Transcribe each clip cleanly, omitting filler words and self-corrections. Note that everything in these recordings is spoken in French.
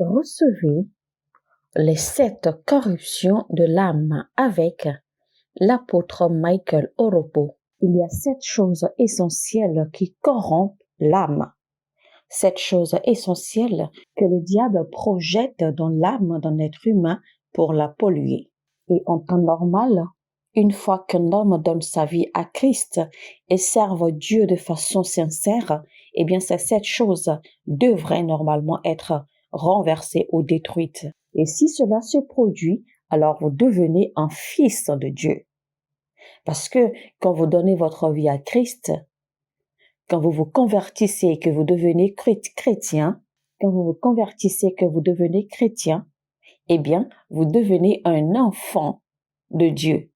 Recevez les 7 corruptions de l'âme avec l'apôtre Michael Oropo. Il y a 7 choses essentielles qui corrompent l'âme. 7 choses essentielles que le diable projette dans l'âme d'un être humain pour la polluer. Et en temps normal, une fois qu'un homme donne sa vie à Christ et serve Dieu de façon sincère, eh bien ces 7 choses devraient normalement être renversées ou détruites. Et si cela se produit, alors vous devenez un fils de Dieu. Parce que quand vous donnez votre vie à Christ, quand vous vous convertissez et que vous devenez chrétien, eh bien, vous devenez un enfant de Dieu.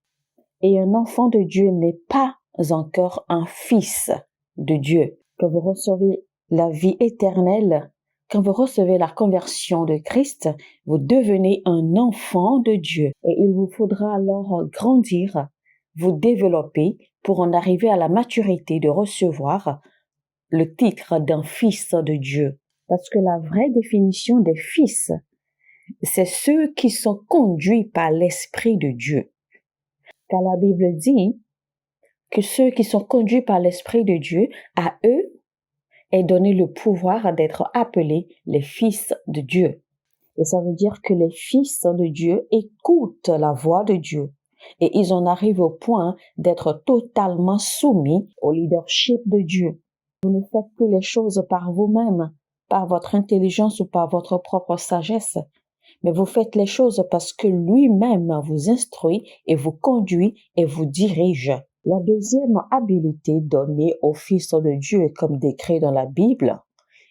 Et un enfant de Dieu n'est pas encore un fils de Dieu. Quand vous recevez la vie éternelle, quand vous recevez la conversion de Christ, vous devenez un enfant de Dieu. Et il vous faudra alors grandir, vous développer pour en arriver à la maturité de recevoir le titre d'un fils de Dieu. Parce que la vraie définition des fils, c'est ceux qui sont conduits par l'Esprit de Dieu. Car la Bible dit que ceux qui sont conduits par l'Esprit de Dieu, à eux est donné le pouvoir d'être appelés les fils de Dieu. Et ça veut dire que les fils de Dieu écoutent la voix de Dieu. Et ils en arrivent au point d'être totalement soumis au leadership de Dieu. Vous ne faites plus les choses par vous-même, par votre intelligence ou par votre propre sagesse, mais vous faites les choses parce que lui-même vous instruit et vous conduit et vous dirige. La deuxième habilité donnée au Fils de Dieu comme décrit dans la Bible,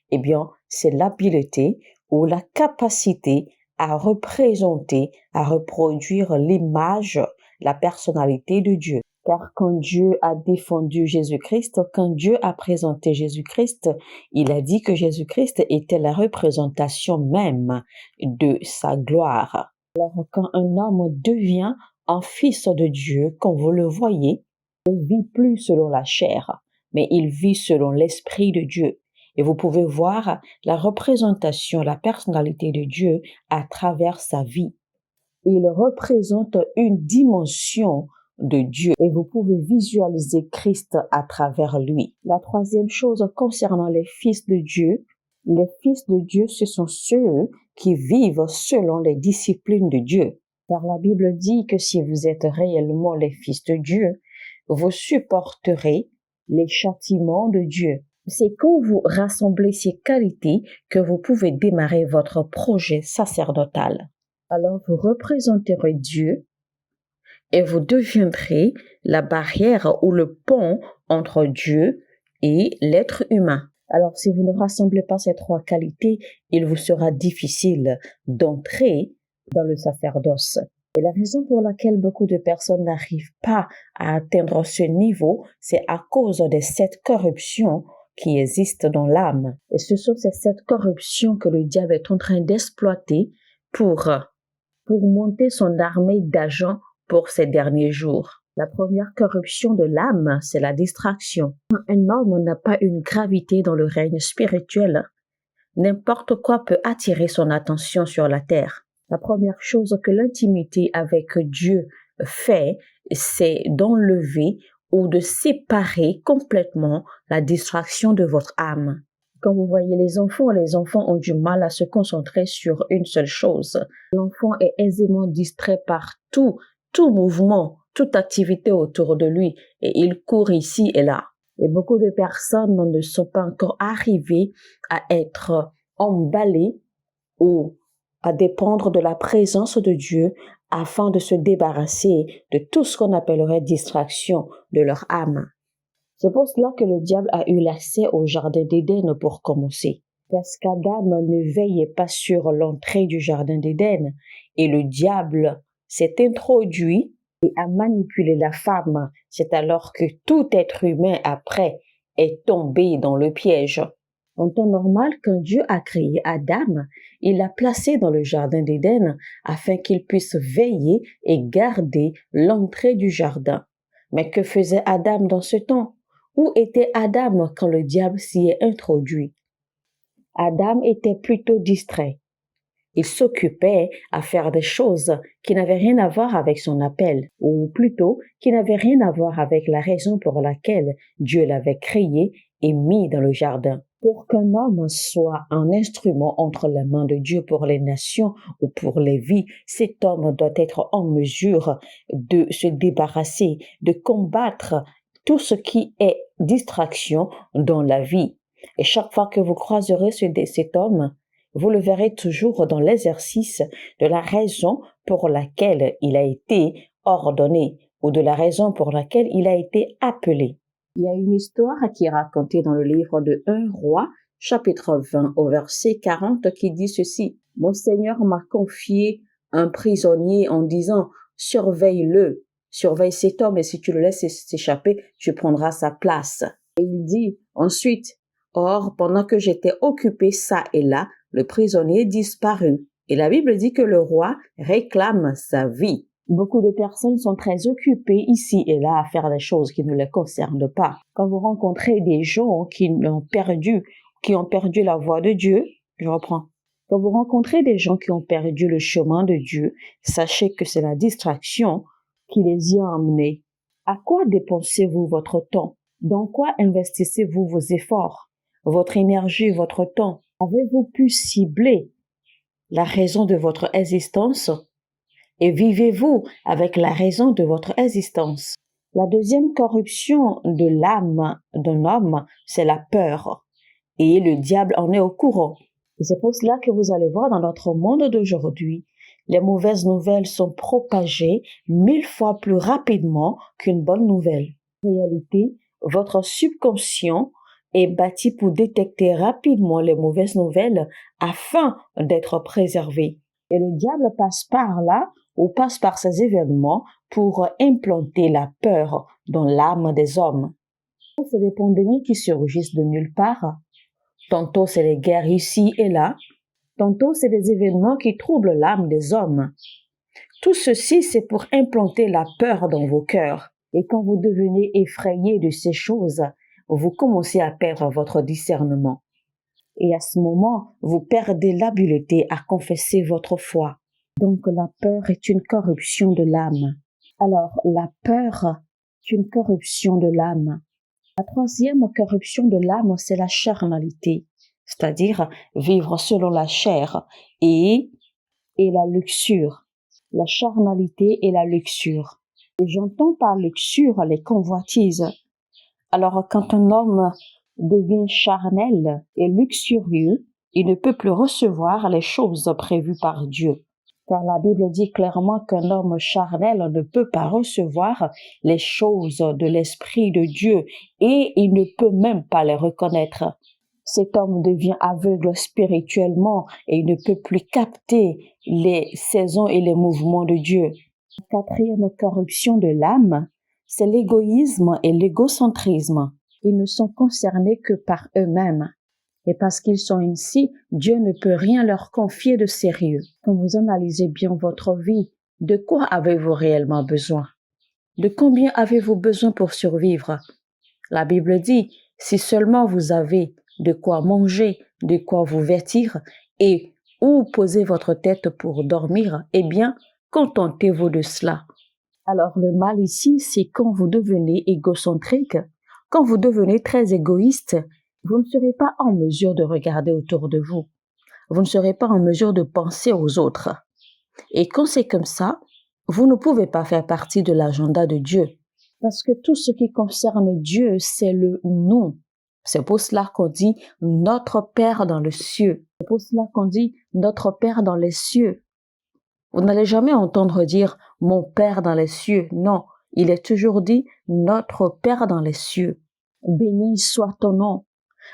eh bien, c'est l'habilité ou la capacité à représenter, à reproduire l'image, la personnalité de Dieu. Car quand Dieu a défendu Jésus-Christ, quand Dieu a présenté Jésus-Christ, il a dit que Jésus-Christ était la représentation même de sa gloire. Alors quand un homme devient un fils de Dieu, quand vous le voyez, il ne vit plus selon la chair, mais il vit selon l'Esprit de Dieu. Et vous pouvez voir la représentation, la personnalité de Dieu à travers sa vie. Il représente une dimension de Dieu et vous pouvez visualiser Christ à travers lui. La troisième chose concernant les fils de Dieu, ce sont ceux qui vivent selon les disciplines de Dieu. Car la Bible dit que si vous êtes réellement les fils de Dieu, vous supporterez les châtiments de Dieu. C'est quand vous rassemblez ces qualités que vous pouvez démarrer votre projet sacerdotal. Alors vous représenterez Dieu et vous deviendrez la barrière ou le pont entre Dieu et l'être humain. Alors si vous ne rassemblez pas ces 3 qualités, il vous sera difficile d'entrer dans le sacerdoce. Et la raison pour laquelle beaucoup de personnes n'arrivent pas à atteindre ce niveau, c'est à cause des 7 corruptions qui existent dans l'âme. Et ce sont ces 7 corruptions que le diable est en train d'exploiter pour monter son armée d'agents pour ces derniers jours. La première corruption de l'âme, c'est la distraction. Quand un homme n'a pas une gravité dans le règne spirituel, n'importe quoi peut attirer son attention sur la terre. La première chose que l'intimité avec Dieu fait, c'est d'enlever ou de séparer complètement la distraction de votre âme. Quand vous voyez les enfants ont du mal à se concentrer sur une seule chose. L'enfant est aisément distrait par tout mouvement, toute activité autour de lui et il court ici et là. Et beaucoup de personnes ne sont pas encore arrivées à être emballées ou à dépendre de la présence de Dieu afin de se débarrasser de tout ce qu'on appellerait distraction de leur âme. C'est pour cela que le diable a eu l'accès au jardin d'Éden pour commencer. Parce qu'Adam ne veillait pas sur l'entrée du jardin d'Éden et le diable s'est introduit et a manipulé la femme. C'est alors que tout être humain après est tombé dans le piège. En temps normal, quand Dieu a créé Adam, il l'a placé dans le jardin d'Éden afin qu'il puisse veiller et garder l'entrée du jardin. Mais que faisait Adam dans ce temps? Où était Adam quand le diable s'y est introduit? Adam était plutôt distrait. Il s'occupait à faire des choses qui n'avaient rien à voir avec son appel, ou plutôt qui n'avaient rien à voir avec la raison pour laquelle Dieu l'avait créé et mis dans le jardin. Pour qu'un homme soit un instrument entre les mains de Dieu pour les nations ou pour les vies, cet homme doit être en mesure de se débarrasser, de combattre tout ce qui est distraction dans la vie. Et chaque fois que vous croiserez cet homme, vous le verrez toujours dans l'exercice de la raison pour laquelle il a été ordonné ou de la raison pour laquelle il a été appelé. Il y a une histoire qui est racontée dans le livre de 1 Roi, chapitre 20 au verset 40 qui dit ceci. « Mon Seigneur m'a confié un prisonnier en disant « Surveille-le, surveille cet homme et si tu le laisses s'échapper, tu prendras sa place. » Et il dit ensuite « Or, pendant que j'étais occupé ça et là, le prisonnier disparut. » Et la Bible dit que le roi réclame sa vie. Beaucoup de personnes sont très occupées ici et là à faire des choses qui ne les concernent pas. Quand vous rencontrez des gens qui ont perdu la voie de Dieu, je reprends. Quand vous rencontrez des gens qui ont perdu le chemin de Dieu, sachez que c'est la distraction qui les y a emmenés. À quoi dépensez-vous votre temps? Dans quoi investissez-vous vos efforts, votre énergie, votre temps? Avez-vous pu cibler la raison de votre existence? Et vivez-vous avec la raison de votre existence? La deuxième corruption de l'âme d'un homme, c'est la peur. Et le diable en est au courant. Et c'est pour cela que vous allez voir dans notre monde d'aujourd'hui, les mauvaises nouvelles sont propagées 1000 fois plus rapidement qu'une bonne nouvelle. En réalité, votre subconscient est bâti pour détecter rapidement les mauvaises nouvelles afin d'être préservé. Et le diable passe par là ou passe par ces événements pour implanter la peur dans l'âme des hommes. C'est des pandémies qui surgissent de nulle part. Tantôt c'est les guerres ici et là. Tantôt c'est des événements qui troublent l'âme des hommes. Tout ceci, c'est pour implanter la peur dans vos cœurs. Et quand vous devenez effrayé de ces choses, vous commencez à perdre votre discernement. Et à ce moment, vous perdez l'habileté à confesser votre foi. Donc la peur est une corruption de l'âme. Alors la peur est une corruption de l'âme. La troisième corruption de l'âme, c'est la charnalité, c'est-à-dire vivre selon la chair et la luxure. La charnalité et la luxure. Et j'entends par luxure les convoitises. Alors quand un homme devient charnel et luxurieux, il ne peut plus recevoir les choses prévues par Dieu. Car la Bible dit clairement qu'un homme charnel ne peut pas recevoir les choses de l'Esprit de Dieu et il ne peut même pas les reconnaître. Cet homme devient aveugle spirituellement et il ne peut plus capter les saisons et les mouvements de Dieu. La quatrième corruption de l'âme, c'est l'égoïsme et l'égocentrisme. Ils ne sont concernés que par eux-mêmes. Et parce qu'ils sont ainsi, Dieu ne peut rien leur confier de sérieux. Quand vous analysez bien votre vie, de quoi avez-vous réellement besoin? De combien avez-vous besoin pour survivre? La Bible dit, si seulement vous avez de quoi manger, de quoi vous vêtir et où poser votre tête pour dormir, eh bien, contentez-vous de cela. Alors le mal ici, c'est quand vous devenez égocentrique, quand vous devenez très égoïste, vous ne serez pas en mesure de regarder autour de vous. Vous ne serez pas en mesure de penser aux autres. Et quand c'est comme ça, vous ne pouvez pas faire partie de l'agenda de Dieu. Parce que tout ce qui concerne Dieu, c'est le nous. C'est pour cela qu'on dit notre Père dans le cieux. C'est pour cela qu'on dit notre Père dans les cieux. Vous n'allez jamais entendre dire mon Père dans les cieux. Non, il est toujours dit notre Père dans les cieux. Béni soit ton nom.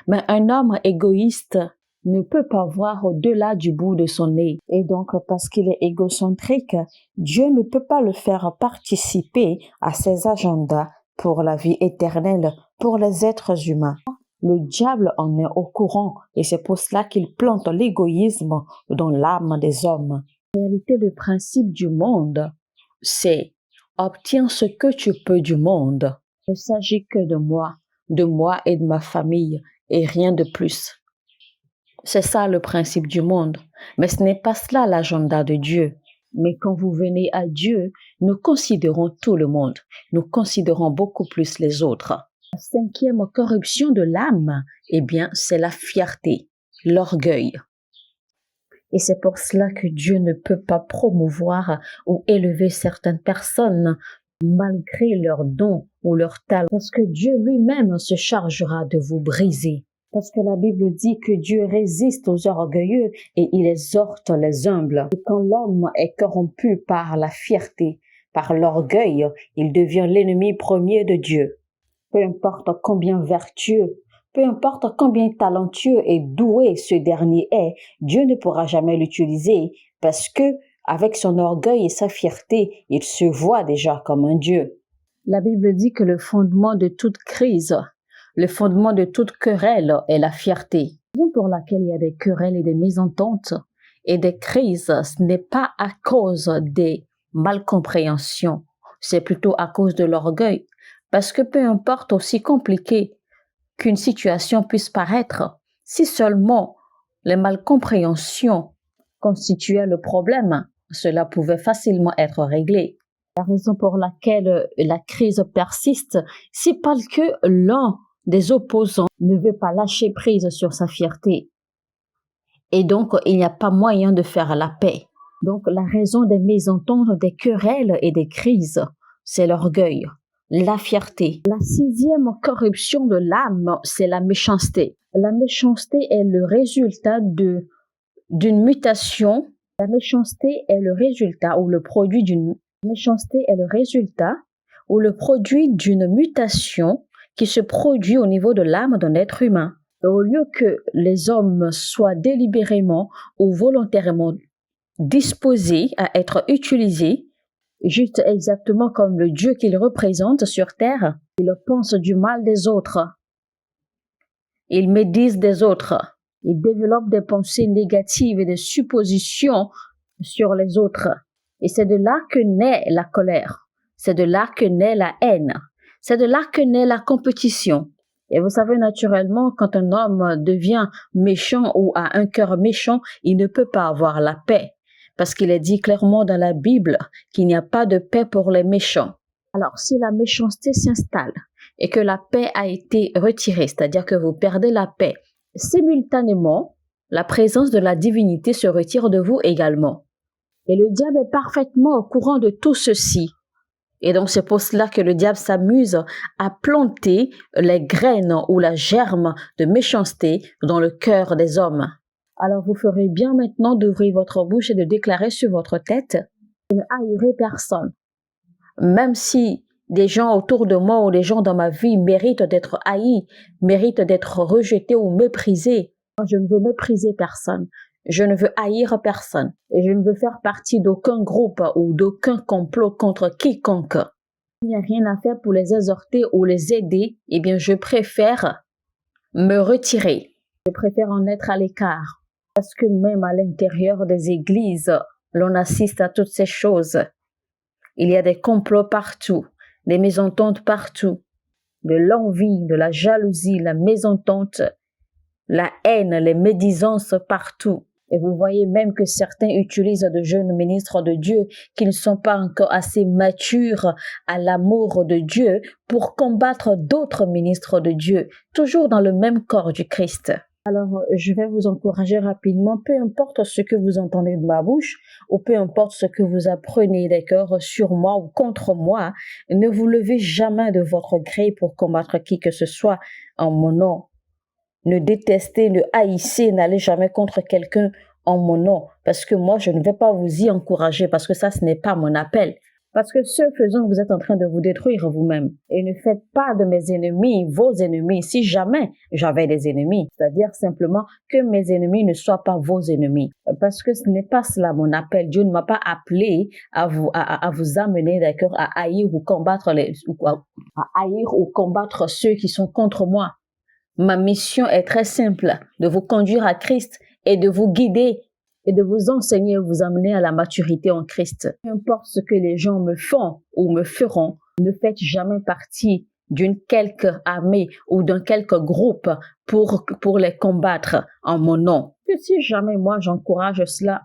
Mais un homme égoïste ne peut pas voir au-delà du bout de son nez. Et donc, parce qu'il est égocentrique, Dieu ne peut pas le faire participer à ses agendas pour la vie éternelle, pour les êtres humains. Le diable en est au courant et c'est pour cela qu'il plante l'égoïsme dans l'âme des hommes. En réalité, le principe du monde, c'est obtiens ce que tu peux du monde. Il ne s'agit que de moi et de ma famille et rien de plus. C'est ça le principe du monde. Mais ce n'est pas cela l'agenda de Dieu. Mais quand vous venez à Dieu, nous considérons tout le monde. Nous considérons beaucoup plus les autres. La cinquième corruption de l'âme, eh bien, c'est la fierté, l'orgueil. Et c'est pour cela que Dieu ne peut pas promouvoir ou élever certaines personnes malgré leurs dons ou leurs talents. Parce que Dieu lui-même se chargera de vous briser. Parce que la Bible dit que Dieu résiste aux orgueilleux et il exhorte les humbles. Et quand l'homme est corrompu par la fierté, par l'orgueil, il devient l'ennemi premier de Dieu. Peu importe combien vertueux, peu importe combien talentueux et doué ce dernier est, Dieu ne pourra jamais l'utiliser parce que, avec son orgueil et sa fierté, il se voit déjà comme un Dieu. La Bible dit que le fondement de toute crise, le fondement de toute querelle est la fierté. La raison pour laquelle il y a des querelles et des mésententes et des crises, ce n'est pas à cause des malcompréhensions, c'est plutôt à cause de l'orgueil. Parce que peu importe aussi compliqué qu'une situation puisse paraître, si seulement les malcompréhensions constituaient le problème, cela pouvait facilement être réglé. La raison pour laquelle la crise persiste, c'est parce que l'un des opposants ne veut pas lâcher prise sur sa fierté. Et donc, il n'y a pas moyen de faire la paix. Donc, la raison des mésententes, des querelles et des crises, c'est l'orgueil. La fierté. La sixième corruption de l'âme, c'est la méchanceté. La méchanceté est le résultat d'une mutation. La méchanceté est le résultat ou le produit d'une mutation qui se produit au niveau de l'âme d'un être humain. Et au lieu que les hommes soient délibérément ou volontairement disposés à être utilisés, juste exactement comme le Dieu qu'ils représentent sur terre, ils pensent du mal des autres. Ils médisent des autres. Ils développent des pensées négatives et des suppositions sur les autres. Et c'est de là que naît la colère. C'est de là que naît la haine. C'est de là que naît la compétition. Et vous savez, naturellement, quand un homme devient méchant ou a un cœur méchant, il ne peut pas avoir la paix. Parce qu'il est dit clairement dans la Bible qu'il n'y a pas de paix pour les méchants. Alors, si la méchanceté s'installe et que la paix a été retirée, c'est-à-dire que vous perdez la paix, simultanément, la présence de la divinité se retire de vous également. Et le diable est parfaitement au courant de tout ceci. Et donc, c'est pour cela que le diable s'amuse à planter les graines ou la germe de méchanceté dans le cœur des hommes. Alors, vous ferez bien maintenant d'ouvrir votre bouche et de déclarer sur votre tête « Je ne haïrai personne ». Même si des gens autour de moi ou des gens dans ma vie méritent d'être haïs, méritent d'être rejetés ou méprisés, moi, je ne veux mépriser personne. Je ne veux haïr personne. Et je ne veux faire partie d'aucun groupe ou d'aucun complot contre quiconque. Il n'y a rien à faire pour les exhorter ou les aider. Eh bien, je préfère me retirer. Je préfère en être à l'écart. Parce que même à l'intérieur des églises, l'on assiste à toutes ces choses. Il y a des complots partout, des mésententes partout, de l'envie, de la jalousie, la mésentente, la haine, les médisances partout. Et vous voyez même que certains utilisent de jeunes ministres de Dieu qui ne sont pas encore assez matures à l'amour de Dieu pour combattre d'autres ministres de Dieu, toujours dans le même corps du Christ. Alors, je vais vous encourager rapidement, peu importe ce que vous entendez de ma bouche, ou peu importe ce que vous apprenez, d'accord, sur moi ou contre moi, ne vous levez jamais de votre gré pour combattre qui que ce soit en mon nom. Ne détestez, ne haïssez, n'allez jamais contre quelqu'un en mon nom, parce que moi, je ne vais pas vous y encourager, parce que ça, ce n'est pas mon appel. Parce que ce faisant, vous êtes en train de vous détruire vous-même. Et ne faites pas de mes ennemis vos ennemis, si jamais j'avais des ennemis. C'est-à-dire simplement que mes ennemis ne soient pas vos ennemis. Parce que ce n'est pas cela mon appel. Dieu ne m'a pas appelé à vous amener, d'accord, à haïr ou combattre ceux qui sont contre moi. Ma mission est très simple, de vous conduire à Christ et de vous guider et de vous enseigner, vous amener à la maturité en Christ. Peu importe ce que les gens me font ou me feront, ne faites jamais partie d'une quelque armée ou d'un quelque groupe pour les combattre en mon nom. Que si jamais moi j'encourage cela,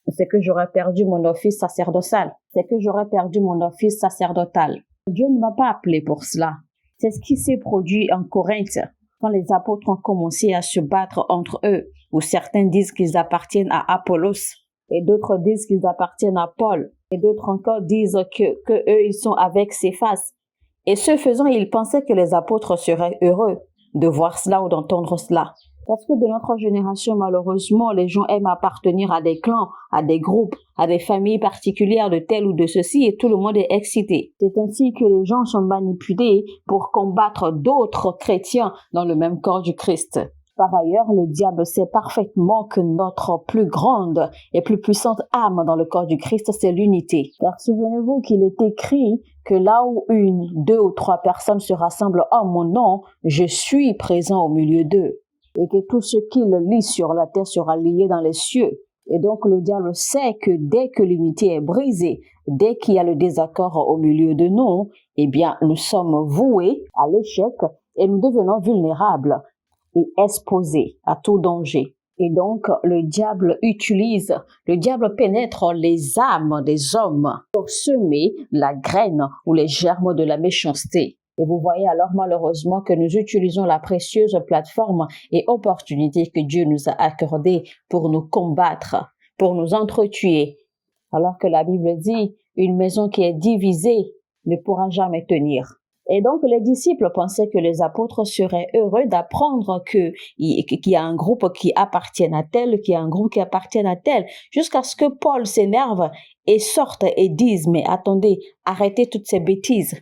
c'est que j'aurais perdu mon office sacerdotal. C'est que j'aurais perdu mon office sacerdotal. Dieu ne m'a pas appelé pour cela. C'est ce qui s'est produit en Corinthe quand les apôtres ont commencé à se battre entre eux, où certains disent qu'ils appartiennent à Apollos et d'autres disent qu'ils appartiennent à Paul et d'autres encore disent que eux ils sont avec Céphas. Et ce faisant, ils pensaient que les apôtres seraient heureux de voir cela ou d'entendre cela. Parce que de notre génération, malheureusement, les gens aiment appartenir à des clans, à des groupes, à des familles particulières de tel ou de ceci et tout le monde est excité. C'est ainsi que les gens sont manipulés pour combattre d'autres chrétiens dans le même corps du Christ. Par ailleurs, le diable sait parfaitement que notre plus grande et plus puissante âme dans le corps du Christ, c'est l'unité. Car souvenez-vous qu'il est écrit que là où 1, 2 ou 3 personnes se rassemblent en mon nom, je suis présent au milieu d'eux. Et que tout ce qu'il lit sur la terre sera lié dans les cieux. Et donc le diable sait que dès que l'unité est brisée, dès qu'il y a le désaccord au milieu de nous, eh bien nous sommes voués à l'échec et nous devenons vulnérables et exposés à tout danger. Et donc le diable pénètre les âmes des hommes pour semer la graine ou les germes de la méchanceté. Et vous voyez alors malheureusement que nous utilisons la précieuse plateforme et opportunité que Dieu nous a accordée pour nous combattre, pour nous entretuer. Alors que la Bible dit, une maison qui est divisée ne pourra jamais tenir. Et donc les disciples pensaient que les apôtres seraient heureux d'apprendre qu'il y a un groupe qui appartient à tel, qu'il y a un groupe qui appartient à tel, jusqu'à ce que Paul s'énerve et sorte et dise, mais attendez, arrêtez toutes ces bêtises.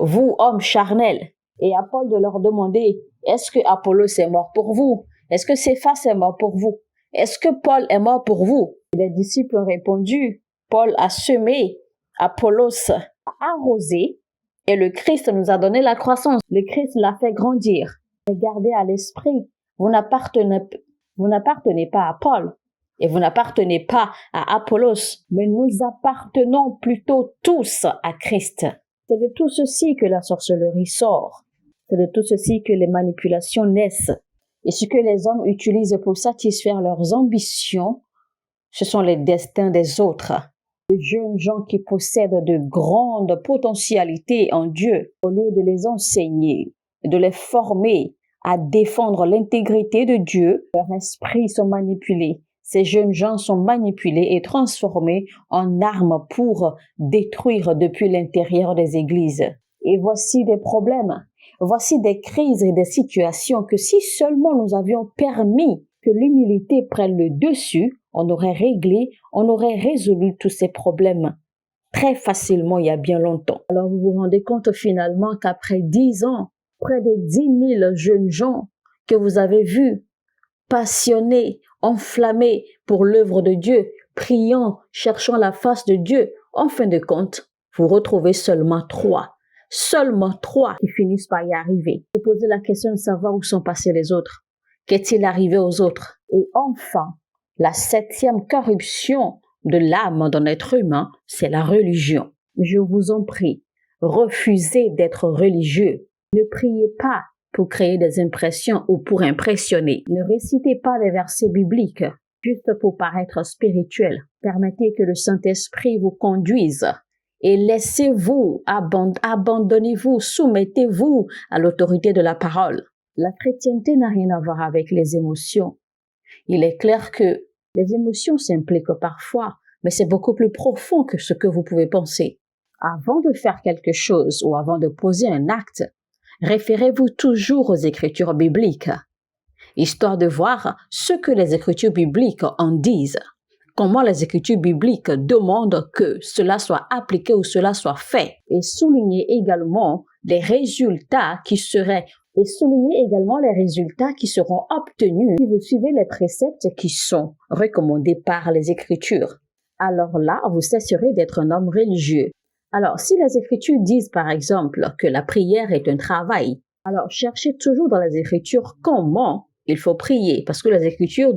Vous, hommes charnels, et à Paul de leur demander, est-ce que Apollos est mort pour vous? Est-ce que Céphas est mort pour vous? Est-ce que Paul est mort pour vous? Et les disciples ont répondu, Paul a semé, Apollos a arrosé, et le Christ nous a donné la croissance. Le Christ l'a fait grandir. Mais gardez à l'esprit, vous n'appartenez pas à Paul, et vous n'appartenez pas à Apollos, mais nous appartenons plutôt tous à Christ. C'est de tout ceci que la sorcellerie sort. C'est de tout ceci que les manipulations naissent. Et ce que les hommes utilisent pour satisfaire leurs ambitions, ce sont les destins des autres. Les jeunes gens qui possèdent de grandes potentialités en Dieu, au lieu de les enseigner, de les former à défendre l'intégrité de Dieu, leurs esprits sont manipulés. Ces jeunes gens sont manipulés et transformés en armes pour détruire depuis l'intérieur des églises. Et voici des problèmes, voici des crises et des situations que si seulement nous avions permis que l'humilité prenne le dessus, on aurait résolu tous ces problèmes très facilement il y a bien longtemps. Alors vous vous rendez compte finalement qu'après 10 ans, près de 10 000 jeunes gens que vous avez vus passionnés, enflammés pour l'œuvre de Dieu, priant, cherchant la face de Dieu, en fin de compte, vous retrouvez seulement 3 qui finissent par y arriver. Vous posez la question de savoir où sont passés les autres. Qu'est-il arrivé aux autres? Et enfin, la 7e corruption de l'âme d'un être humain, c'est la religion. Je vous en prie, refusez d'être religieux. Ne priez pas pour créer des impressions ou pour impressionner. Ne récitez pas des versets bibliques juste pour paraître spirituel. Permettez que le Saint-Esprit vous conduise et laissez-vous, abandonnez-vous, soumettez-vous à l'autorité de la parole. La chrétienté n'a rien à voir avec les émotions. Il est clair que les émotions s'impliquent parfois, mais c'est beaucoup plus profond que ce que vous pouvez penser. Avant de faire quelque chose ou avant de poser un acte, référez-vous toujours aux Écritures bibliques, histoire de voir ce que les Écritures bibliques en disent, comment les Écritures bibliques demandent que cela soit appliqué ou cela soit fait, et soulignez également les résultats qui seront obtenus si vous suivez les préceptes qui sont recommandés par les Écritures. Alors là, vous cesserez d'être un homme religieux. Alors, si les Écritures disent par exemple que la prière est un travail, alors cherchez toujours dans les Écritures comment il faut prier, parce que les Écritures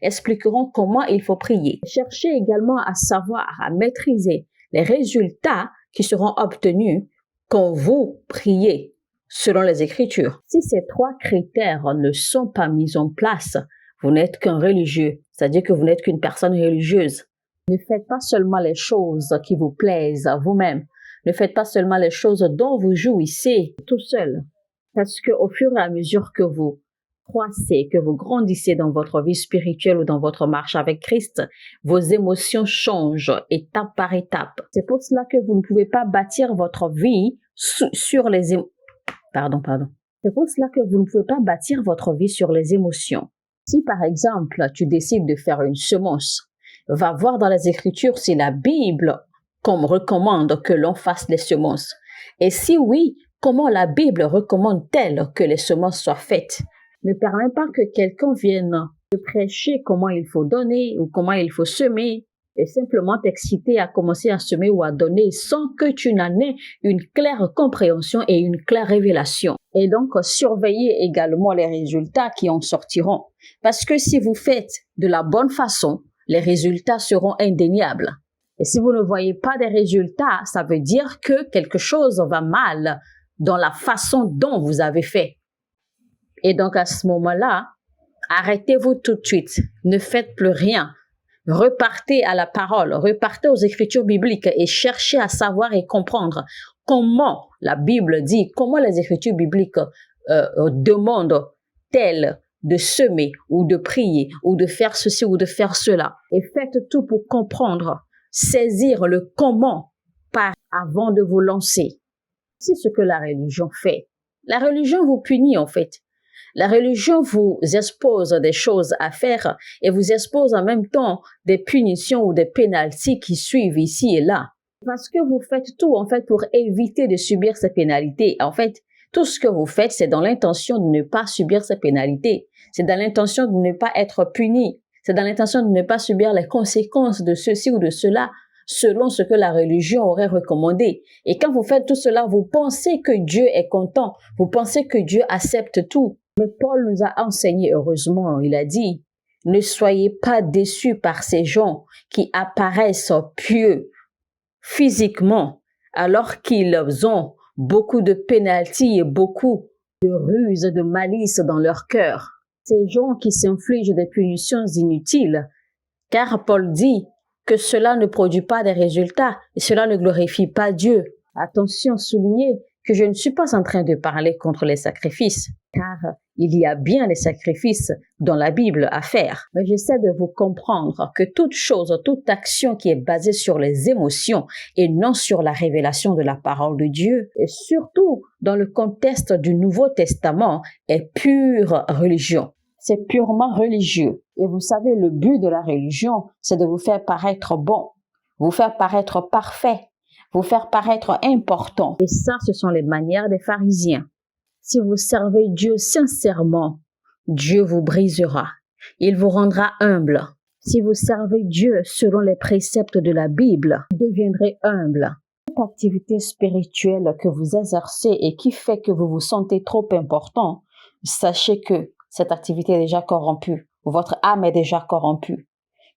expliqueront comment il faut prier. Cherchez également à savoir, à maîtriser les résultats qui seront obtenus quand vous priez selon les Écritures. Si ces 3 critères ne sont pas mis en place, vous n'êtes qu'un religieux, c'est-à-dire que vous n'êtes qu'une personne religieuse. Ne faites pas seulement les choses qui vous plaisent à vous-même. Ne faites pas seulement les choses dont vous jouissez tout seul. Parce qu'au fur et à mesure que vous croissez, que vous grandissez dans votre vie spirituelle ou dans votre marche avec Christ, vos émotions changent étape par étape. C'est pour cela que vous ne pouvez pas bâtir votre vie sur les émotions. C'est pour cela que vous ne pouvez pas bâtir votre vie sur les émotions. Si par exemple, tu décides de faire une semence, va voir dans les Écritures si la Bible recommande que l'on fasse des semences. Et si oui, comment la Bible recommande-t-elle que les semences soient faites? Ne permets pas que quelqu'un vienne te prêcher comment il faut donner ou comment il faut semer et simplement t'exciter à commencer à semer ou à donner sans que tu n'en aies une claire compréhension et une claire révélation. Et donc, surveillez également les résultats qui en sortiront. Parce que si vous faites de la bonne façon, les résultats seront indéniables. Et si vous ne voyez pas des résultats, ça veut dire que quelque chose va mal dans la façon dont vous avez fait. Et donc, à ce moment-là, arrêtez-vous tout de suite. Ne faites plus rien. Repartez à la parole, repartez aux Écritures bibliques et cherchez à savoir et comprendre comment la Bible dit, comment les Écritures bibliques demandent-elles de semer ou de prier ou de faire ceci ou de faire cela. Et faites tout pour comprendre, saisir le comment avant de vous lancer. C'est ce que la religion fait. La religion vous punit en fait. La religion vous expose des choses à faire et vous expose en même temps des punitions ou des pénalités qui suivent ici et là. Parce que vous faites tout en fait pour éviter de subir ces pénalités. En fait, tout ce que vous faites, c'est dans l'intention de ne pas subir ces pénalités. C'est dans l'intention de ne pas être puni. C'est dans l'intention de ne pas subir les conséquences de ceci ou de cela selon ce que la religion aurait recommandé. Et quand vous faites tout cela, vous pensez que Dieu est content. Vous pensez que Dieu accepte tout. Mais Paul nous a enseigné, heureusement, il a dit, ne soyez pas déçus par ces gens qui apparaissent pieux physiquement alors qu'ils ont beaucoup de pénalties et beaucoup de ruses, de malice dans leur cœur. Ces gens qui s'infligent des punitions inutiles, car Paul dit que cela ne produit pas des résultats et cela ne glorifie pas Dieu. Attention, soulignez que je ne suis pas en train de parler contre les sacrifices, car il y a bien des sacrifices dans la Bible à faire. Mais j'essaie de vous comprendre que toute chose, toute action qui est basée sur les émotions et non sur la révélation de la parole de Dieu, et surtout dans le contexte du Nouveau Testament, est pure religion. C'est purement religieux. Et vous savez, le but de la religion, c'est de vous faire paraître bon, vous faire paraître parfait, vous faire paraître important. Et ça, ce sont les manières des pharisiens. Si vous servez Dieu sincèrement, Dieu vous brisera. Il vous rendra humble. Si vous servez Dieu selon les préceptes de la Bible, vous deviendrez humble. Cette activité spirituelle que vous exercez et qui fait que vous vous sentez trop important, sachez que cette activité est déjà corrompue. Votre âme est déjà corrompue.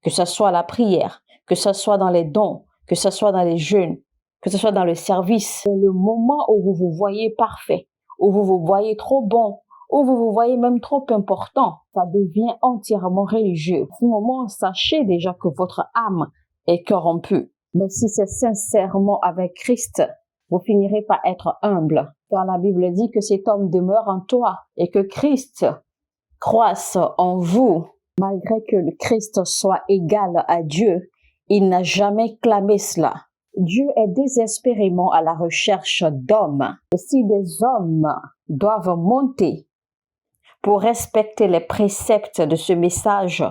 Que ce soit la prière, que ce soit dans les dons, que ce soit dans les jeûnes, que ce soit dans le service. C'est le moment où vous vous voyez parfait, où vous vous voyez trop bon, où vous vous voyez même trop important. Ça devient entièrement religieux. À ce moment, sachez déjà que votre âme est corrompue. Mais si c'est sincèrement avec Christ, vous finirez par être humble. Car la Bible dit que cet homme demeure en toi et que Christ croisse en vous. Malgré que le Christ soit égal à Dieu, il n'a jamais clamé cela. Dieu est désespérément à la recherche d'hommes. Et si des hommes doivent monter pour respecter les préceptes de ce message,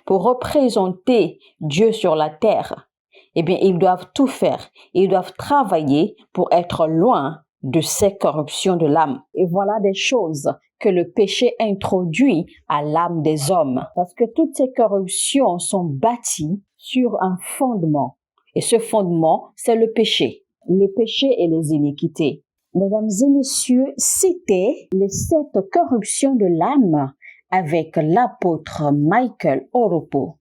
pour représenter Dieu sur la terre, eh bien, ils doivent tout faire. Ils doivent travailler pour être loin de ces corruptions de l'âme. Et voilà des choses que le péché introduit à l'âme des hommes. Parce que toutes ces corruptions sont bâties sur un fondement. Et ce fondement, c'est le péché. Le péché et les iniquités. Mesdames et messieurs, c'était les 7 corruptions de l'âme avec l'apôtre Michael Oropo.